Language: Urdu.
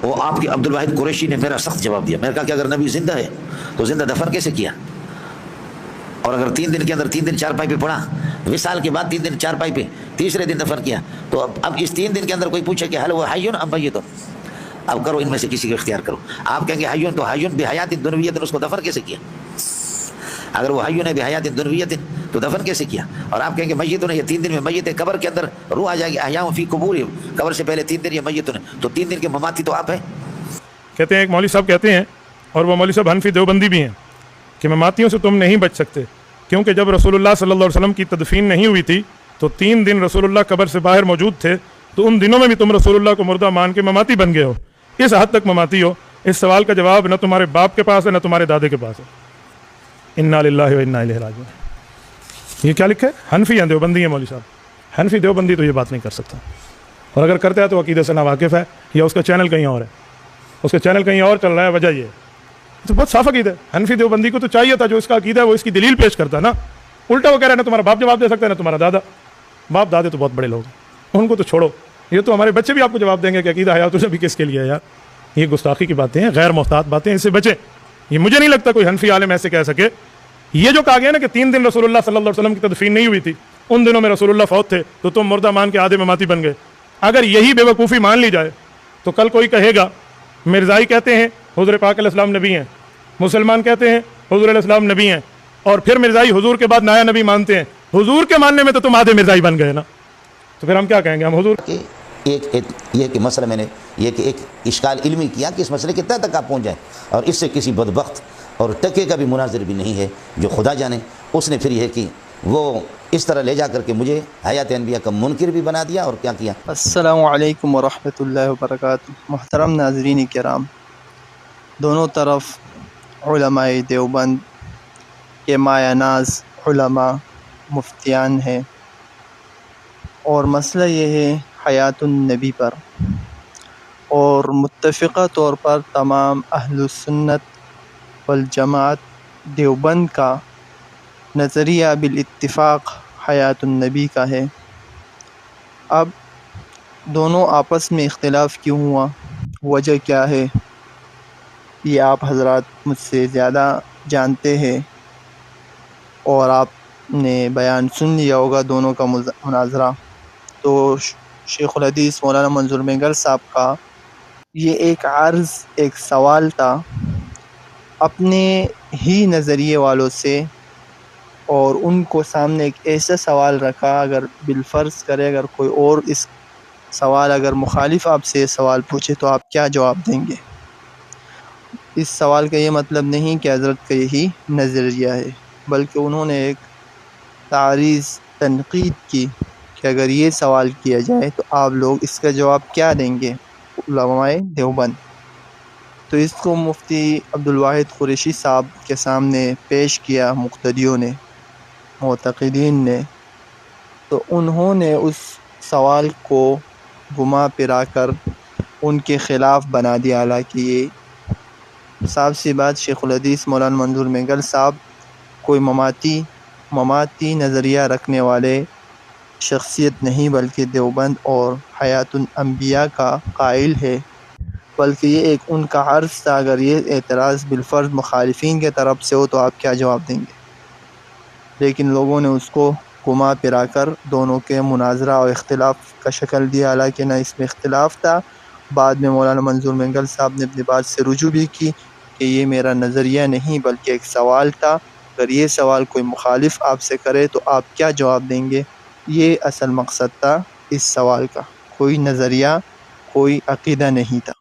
وہ آپ کی عبد الواحد قریشی نے میرا سخت جواب دیا. میں نے کہا کہ اگر نبی زندہ ہے تو زندہ دفن کیسے کیا؟ اور اگر 3 دن کے اندر 3 دن چارپائی پہ پڑا، وصال کے بعد 3 دن چارپائی پہ، تیسرے دن دفن کیا، تو اب اس 3 دن کے اندر کوئی پوچھے کہ حل وہ حیون ام میت، اب کرو ان میں سے کسی کو اختیار کرو. آپ کہیں گے حیون، تو حیون بحیات دنویت، اس کو دفن کیسے کیا؟ اگر وہ حیون ہے بحیات دنویت تو دفن کیسے کیا؟ اور آپ کہیں گے میت ہے، یہ 3 دن میں میت ہے، قبر کے اندر روح آ جائے گی، احیاء فی قبورہم، قبر سے پہلے 3 دن یہ میت ہے، تو 3 دن کے مماتی تو آپ ہیں. کہتے ہیں ایک مولوی صاحب کہتے ہیں، اور وہ مولوی صاحب حنفی دیوبندی بھی ہیں، کہ مماتیوں سے تم نہیں بچ سکتے، کیونکہ جب رسول اللہ صلی اللہ علیہ وسلم کی تدفین نہیں ہوئی تھی تو 3 دن رسول اللہ قبر سے باہر موجود تھے، تو ان دنوں میں بھی تم رسول اللہ کو مردہ مان کے مماتی بن گئے ہو. اس حد تک مماتی ہو. اس سوال کا جواب نہ تمہارے باپ کے پاس ہے نہ تمہارے دادے کے پاس ہے. انا للہ و انا الیہ راجعون. یہ کیا لکھا ہے؟ حنفی ہیں، دیوبندی ہیں مولوی صاحب. حنفی دیوبندی تو یہ بات نہیں کر سکتا، اور اگر کرتا ہے تو عقیدے سے ناواقف ہے، یا اس کا چینل کہیں اور ہے، اس کا چینل کہیں اور چل رہا ہے. وجہ یہ ہے تو بہت صاف عقیدہ ہے. حنفی دیوبندی کو تو چاہیے تھا جو اس کا عقیدہ ہے وہ اس کی دلیل پیش کرتا ہے نا. الٹا وہ کہہ رہا ہے نہ تمہارا باپ جواب دے سکتا ہے نہ تمہارا دادا. باپ دادے تو بہت بڑے لوگ ہیں، ان کو تو چھوڑو. یہ تو ہمارے بچے بھی آپ کو جواب دیں گے کہ عقیدہ حیات النبی کس کے لیے ہے. یار یہ گستاخی کی باتیں ہیں، غیر محتاط باتیں، اس سے بچیں. یہ مجھے نہیں لگتا کوئی حنفی عالم ایسے کہہ سکے. یہ جو کہا گیا نا کہ 3 دن رسول اللہ صلی اللہ علیہ وسلم کی تدفین نہیں ہوئی تھی، ان دنوں میں رسول اللہ فوت تھے، تو تم مردہ مان کے آدھے مماتی بن گئے. اگر یہی بے وقوفی مان لی جائے تو کل کوئی کہے گا مرزائی کہتے ہیں حضور پاک علیہ السلام نبی ہیں، مسلمان کہتے ہیں حضور علیہ السلام نبی ہیں، اور پھر مرزائی حضور کے بعد نایا نبی مانتے ہیں. حضور کے ماننے میں تو تم آدھے مرزائی بن گئے نا. تو پھر ہم کیا کہیں گے؟ ہم حضور یہ کہ مسئلہ میں نے یہ کہ ایک اشکال علمی کیا کہ اس مسئلے کے تہ تک آپ پہنچ جائیں، اور اس سے کسی بدبخت اور ٹکے کا بھی مناظر بھی نہیں ہے. جو خدا جانے اس نے پھر یہ کہ وہ اس طرح لے جا کر کے مجھے حیات انبیاء کا منکر بھی بنا دیا. اور کیا کیا؟ السلام علیکم ورحمۃ اللہ وبرکاتہ. محترم ناظرین کرام، دونوں طرف علماء دیوبند کے مایہ ناز علماء مفتیان ہیں، اور مسئلہ یہ ہے حیات النبی پر، اور متفقہ طور پر تمام اہل السنت والجماعت دیوبند کا نظریہ بالاتفاق حیات النبی کا ہے. اب دونوں آپس میں اختلاف کیوں ہوا، وجہ کیا ہے، یہ آپ حضرات مجھ سے زیادہ جانتے ہیں، اور آپ نے بیان سن لیا ہوگا دونوں کا مناظرہ. تو شیخ الحدیث مولانا منظور مینگر صاحب کا یہ ایک عرض، ایک سوال تھا اپنے ہی نظریے والوں سے، اور ان کو سامنے ایک ایسا سوال رکھا، اگر بالفرض کرے اگر کوئی اور اس سوال اگر مخالف آپ سے سوال پوچھے تو آپ کیا جواب دیں گے. اس سوال کا یہ مطلب نہیں کہ حضرت کا یہی نظریہ ہے، بلکہ انہوں نے ایک تعریض تنقید کی کہ اگر یہ سوال کیا جائے تو آپ لوگ اس کا جواب کیا دیں گے علماء دیوبند. تو اس کو مفتی عبد الواحد قریشی صاحب کے سامنے پیش کیا مقتدیوں نے، معتقدین نے. تو انہوں نے اس سوال کو گما پھرا کر ان کے خلاف بنا دیا، حالانکہ یہ صاحب سی بات شیخ الحدیث مولانا منظور مینگر صاحب کوئی مماتی نظریہ رکھنے والے شخصیت نہیں، بلکہ دیوبند اور حیات الانبیاء کا قائل ہے. بلکہ یہ ایک ان کا عرض تھا، اگر یہ اعتراض بالفرض مخالفین کے طرف سے ہو تو آپ کیا جواب دیں گے. لیکن لوگوں نے اس کو گما پھرا کر دونوں کے مناظرہ اور اختلاف کا شکل دیا، حالانکہ نہ اس میں اختلاف تھا. بعد میں مولانا منظور مینگل صاحب نے اپنی بات سے رجوع بھی کی کہ یہ میرا نظریہ نہیں بلکہ ایک سوال تھا، اگر یہ سوال کوئی مخالف آپ سے کرے تو آپ کیا جواب دیں گے. یہ اصل مقصد تھا اس سوال کا، کوئی نظریہ کوئی عقیدہ نہیں تھا.